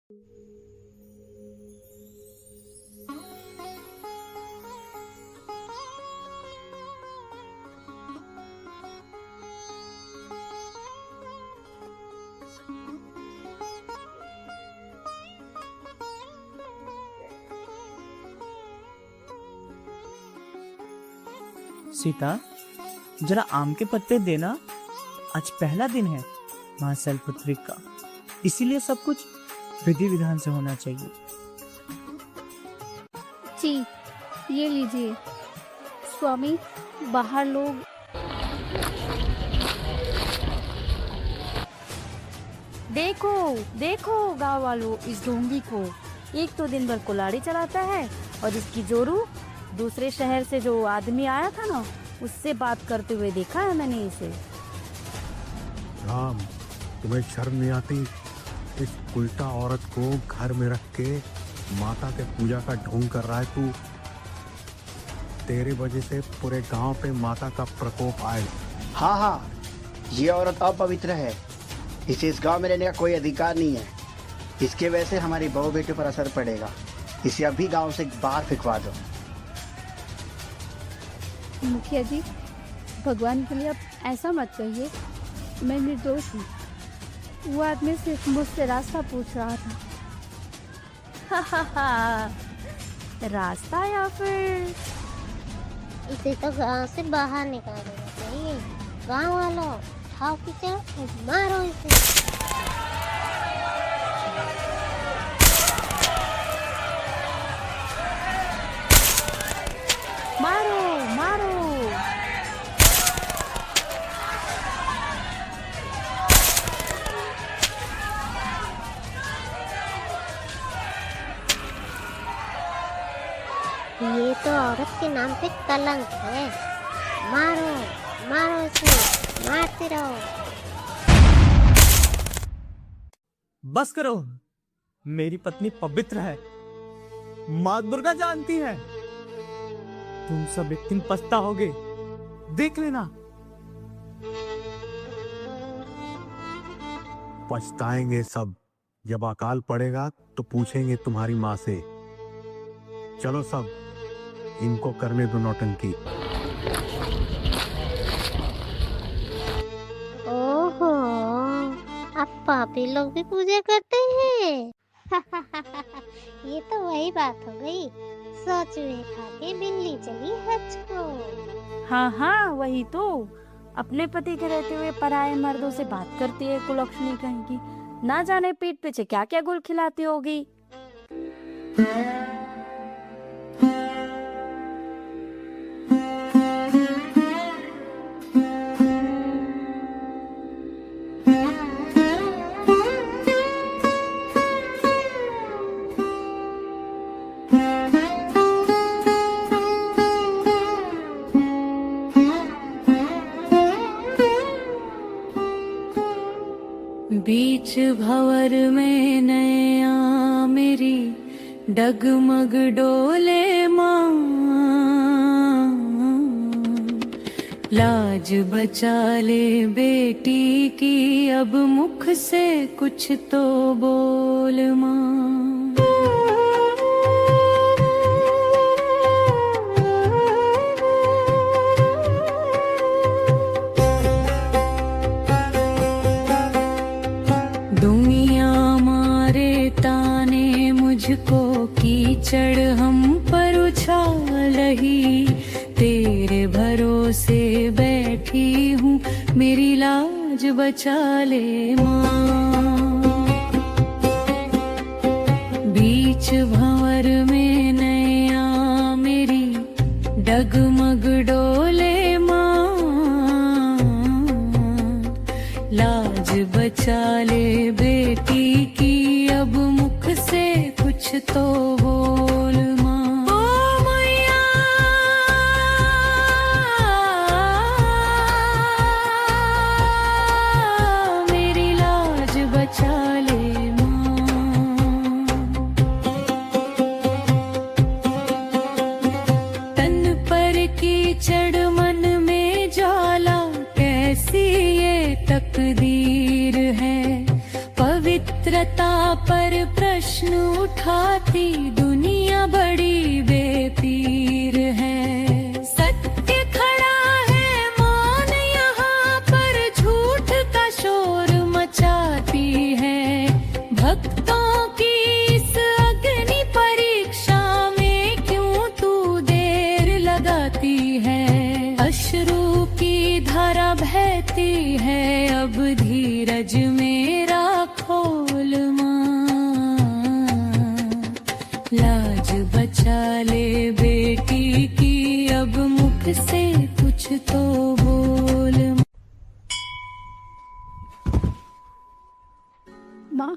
सीता, जरा आम के पत्ते देना। आज पहला दिन है महाशैलपुत्री का, इसीलिए सब कुछ विधि विधान से होना चाहिए। जी, ये लीजिए। स्वामी, बाहर लोग। देखो देखो गाँव वालों, इस ढोंगी को एक तो दिन भर कुल्हाड़ी चलाता है और इसकी जोरू दूसरे शहर से जो आदमी आया था ना, उससे बात करते हुए देखा है मैंने इसे। राम, तुम्हें शर्म नहीं आती? इस उल्टा औरत को घर में रख के माता के पूजा का ढोंग कर रहा है तू। तेरे वजह से पूरे गांव पे माता का प्रकोप आए। हाँ हाँ, ये औरत अपवित्र है। इसे इस गांव में रहने का कोई अधिकार नहीं है। इसके वजह से हमारी बहू बेटे पर असर पड़ेगा। इसे अभी गांव से बाहर फेंकवा दो। मुखिया जी, भगवान के लिए आप ऐसा मत कहिए। मैं निर्दोष हूँ। वो आदमी सिर्फ मुझसे रास्ता पूछ रहा था। रास्ता या फिर इसे तो गांव से बाहर निकाल देना चाहिए। गांव वालों, उठाओ कीचड़, मारो इसे। मारो मारो। ये तो औरत के नाम पे कलंक है। मारो मारो इसे, मारते रहो। बस करो, मेरी पत्नी पवित्र है, माँ दुर्गा जानती है। तुम सब एक दिन पछताओगे, देख लेना। पछताएंगे सब। जब अकाल पड़ेगा तो पूछेंगे तुम्हारी माँ से। चलो सब, इनको करने दो नौटंकी। ओहो, अब पापी लोग भी पूजा करते हैं। ये तो वही बात हो गई। सौ चूहे खा के बिल्ली चली हज को। हाँ हाँ, वही तो। अपने पति के रहते हुए पराये मर्दों से बात करती है कुलक्षणी कहीं की। ना जाने पीठ पीछे क्या क्या गुल खिलाती होगी। बीच भंवर में नैया मेरी डगमग डोले माँ, लाज बचा ले बेटी की, अब मुख से कुछ तो बोल माँ। मुझको कीचड़ हम पर उछाल रही, तेरे भरोसे बैठी हूँ, मेरी लाज बचा ले माँ। बीच भंवर में नैया मेरी डगमग डोले माँ, लाज बचा ले बेटी की, अब मुख से कुछ तो बोल माँ। ओ मैया, मेरी लाज बचा ले माँ। तन पर कीचड़ मन में ज्वाला, कैसी ये तकदीर है। पवित्रता पर प्रश्न उठाती दुनिया बड़ी बेपीर है। सत्य खड़ा है मौन यहाँ पर, झूठ का शोर मचाती है। भक्तों की इस अग्नि परीक्षा में क्यों तू देर लगाती है। अश्रु की धारा बहती है, अब धीरज मेरा खोल माँ। लाज बचा ले बेटी की, अब मुख से कुछ तो बोल। माँ,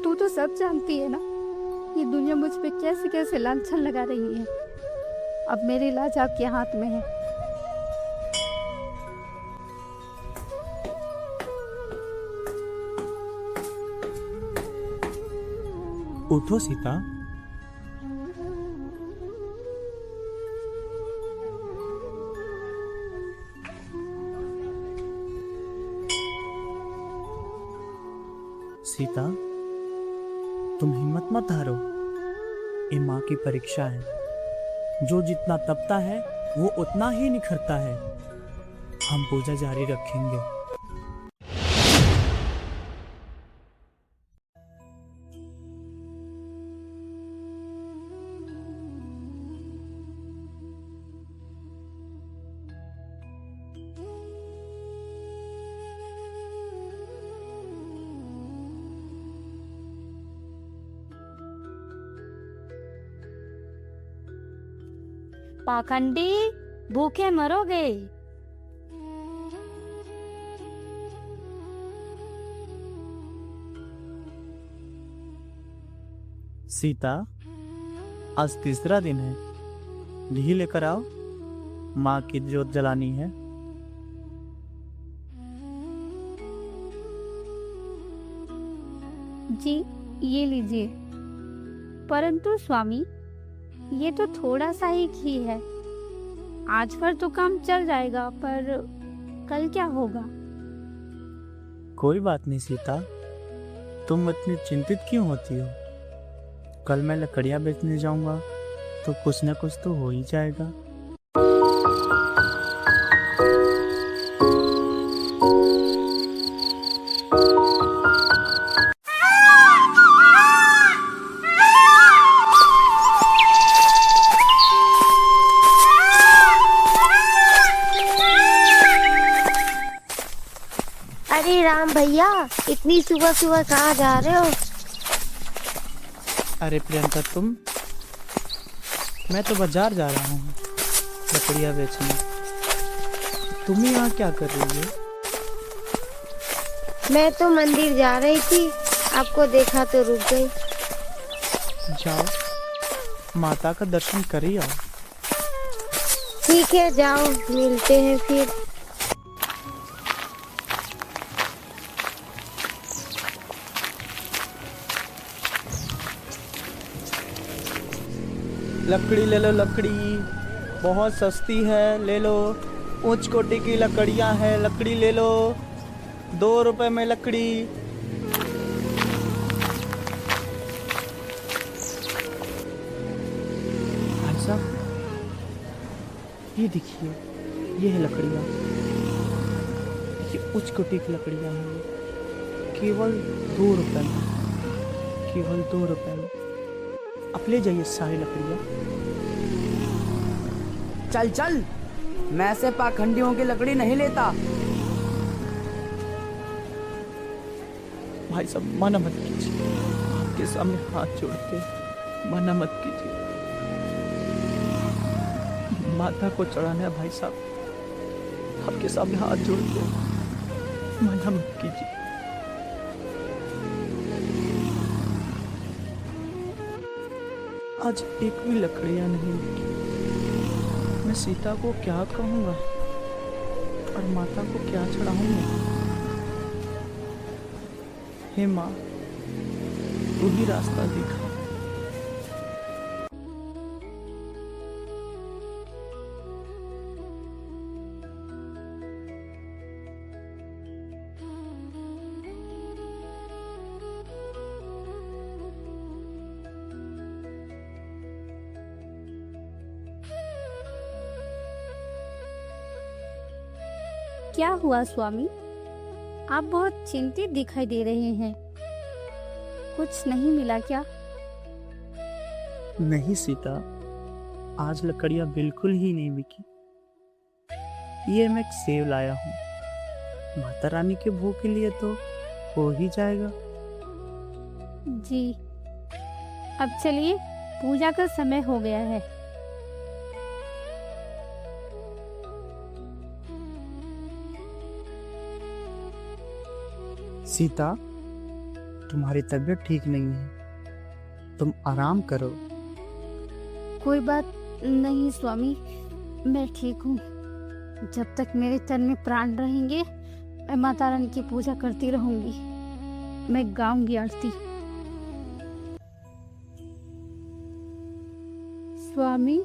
तू तो सब जानती है ना, ये दुनिया मुझ पे कैसे कैसे लांछन लगा रही है। अब मेरी लाज आपके हाथ में है। उठो सीता। सीता, तुम हिम्मत मत हारो। ये माँ की परीक्षा है। जो जितना तपता है वो उतना ही निखरता है। हम पूजा जारी रखेंगे। पाखंडी, भूखे मरोगे। सीता, आज तीसरा दिन है। घी लेकर आओ, माँ की जोत जलानी है। जी, ये लीजिए। परंतु स्वामी, ये तो थोड़ा सा ही घी है। आज भर तो काम चल जाएगा, पर कल क्या होगा? कोई बात नहीं सीता, तुम इतनी चिंतित क्यों होती हो? कल मैं लकड़ियाँ बेचने जाऊंगा तो कुछ न कुछ तो हो ही जाएगा। अरे राम भैया, इतनी सुबह सुबह कहाँ जा रहे हो? अरे प्रियंका, मैं तो बाजार जा रहा हूँ लकड़ियाँ बेचने। तुम यहाँ क्या कर रही हो? मैं तो मंदिर जा रही थी, आपको देखा तो रुक गई। जाओ, माता का दर्शन कर ही आओ। ठीक है, जाओ, मिलते हैं फिर। लकड़ी ले लो, लकड़ी बहुत सस्ती है, ले लो। उच्च कोटि की लकड़ियाँ हैं, लकड़ी ले लो। 2 रुपए में लकड़ी। भाई साहब, ये देखिए, ये है लकड़ियाँ। ये उच्च कोटि की लकड़ियाँ हैं, केवल 2 रुपए में, केवल 2 रुपए में। आप ले जाइए सारी लकड़ियाँ। चल चल, मैं से पाखंडियों की लकड़ी नहीं लेता। भाई साहब, मना मत कीजिए, आपके सामने हाथ जोड़ते मना मत कीजिए। माता को चढ़ाना है भाई साहब, आपके सामने हाथ जोड़ते मना मत कीजिए। आज एक भी लकड़ियां नहीं मिली। मैं सीता को क्या कहूँगा और माता को क्या चढ़ाऊंगा? हे माँ, तू ही रास्ता दिखा। क्या हुआ स्वामी? आप बहुत चिंतित दिखाई दे रहे हैं। कुछ नहीं मिला क्या? नहीं सीता, आज लकड़ियां बिल्कुल ही नहीं बिकी। ये मैं एक सेब लाया हूँ। माता रानी के भोग के लिए तो हो ही जाएगा। जी, अब चलिए, पूजा का समय हो गया है। सीता, तुम्हारी तबीयत ठीक नहीं है, तुम आराम करो। कोई बात नहीं स्वामी, मैं ठीक हूँ। जब तक मेरे तन में प्राण रहेंगे, मैं माता रानी की पूजा करती रहूंगी। मैं गाऊंगी आरती। स्वामी,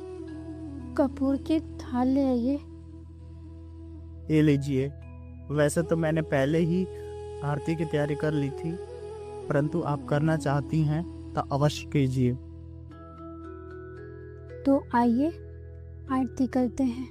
कपूर के थाल ले आइए। ये लीजिए। वैसे तो मैंने पहले ही आरती की तैयारी कर ली थी, परंतु आप करना चाहती हैं तो अवश्य कीजिए। तो आइए, आरती करते हैं।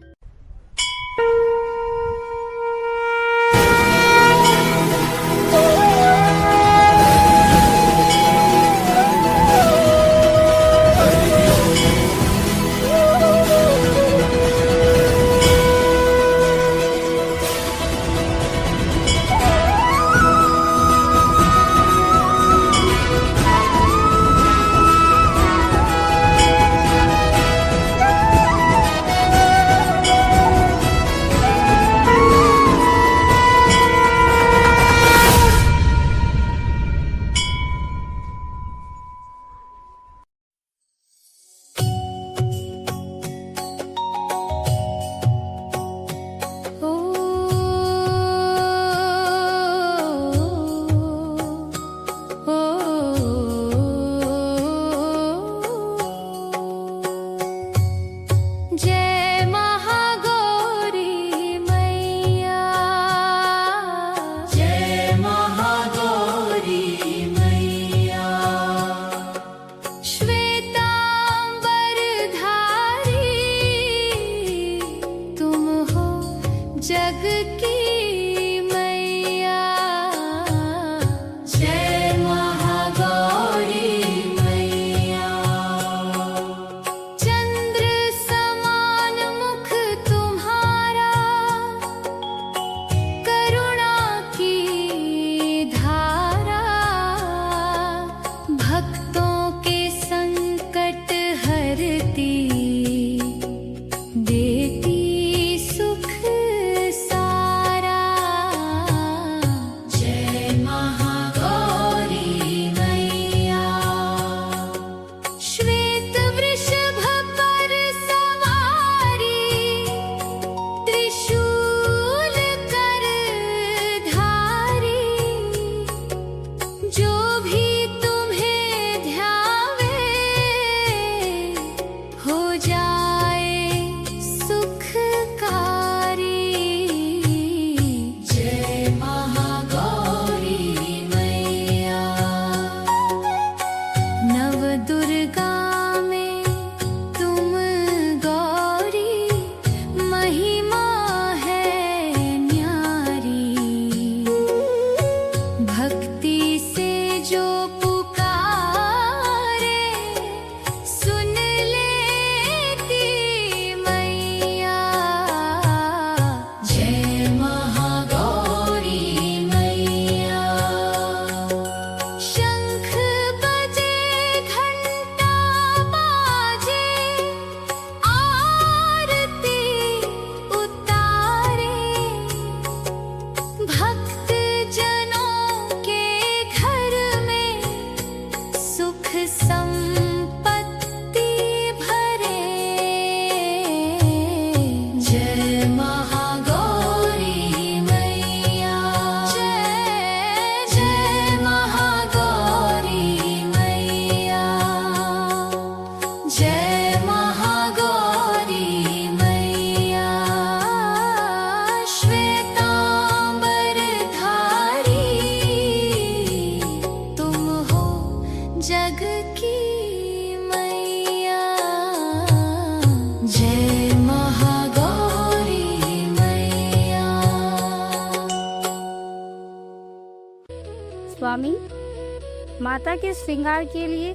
माता के श्रृंगार के लिए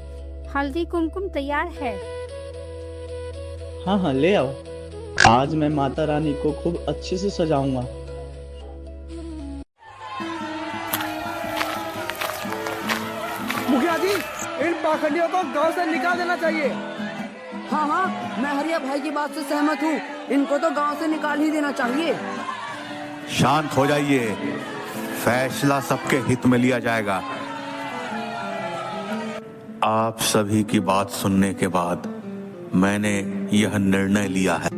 हल्दी कुमकुम तैयार है। हाँ हाँ, ले आओ। आज मैं माता रानी को खूब अच्छे से सजाऊंगा। मुखिया जी, इन पाखंडियों को गांव से निकाल देना चाहिए। हाँ हाँ, मैं हरिया भाई की बात से सहमत हूँ। इनको तो गांव से निकाल ही देना चाहिए। शांत हो जाइए, फैसला सबके हित में लिया जाएगा। आप सभी की बात सुनने के बाद मैंने यह निर्णय लिया है।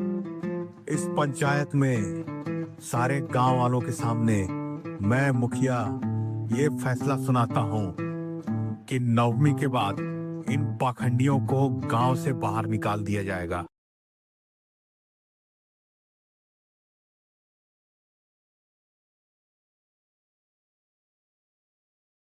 इस पंचायत में सारे गांव वालों के सामने मैं मुखिया ये फैसला सुनाता हूँ कि नवमी के बाद इन पाखंडियों को गांव से बाहर निकाल दिया जाएगा।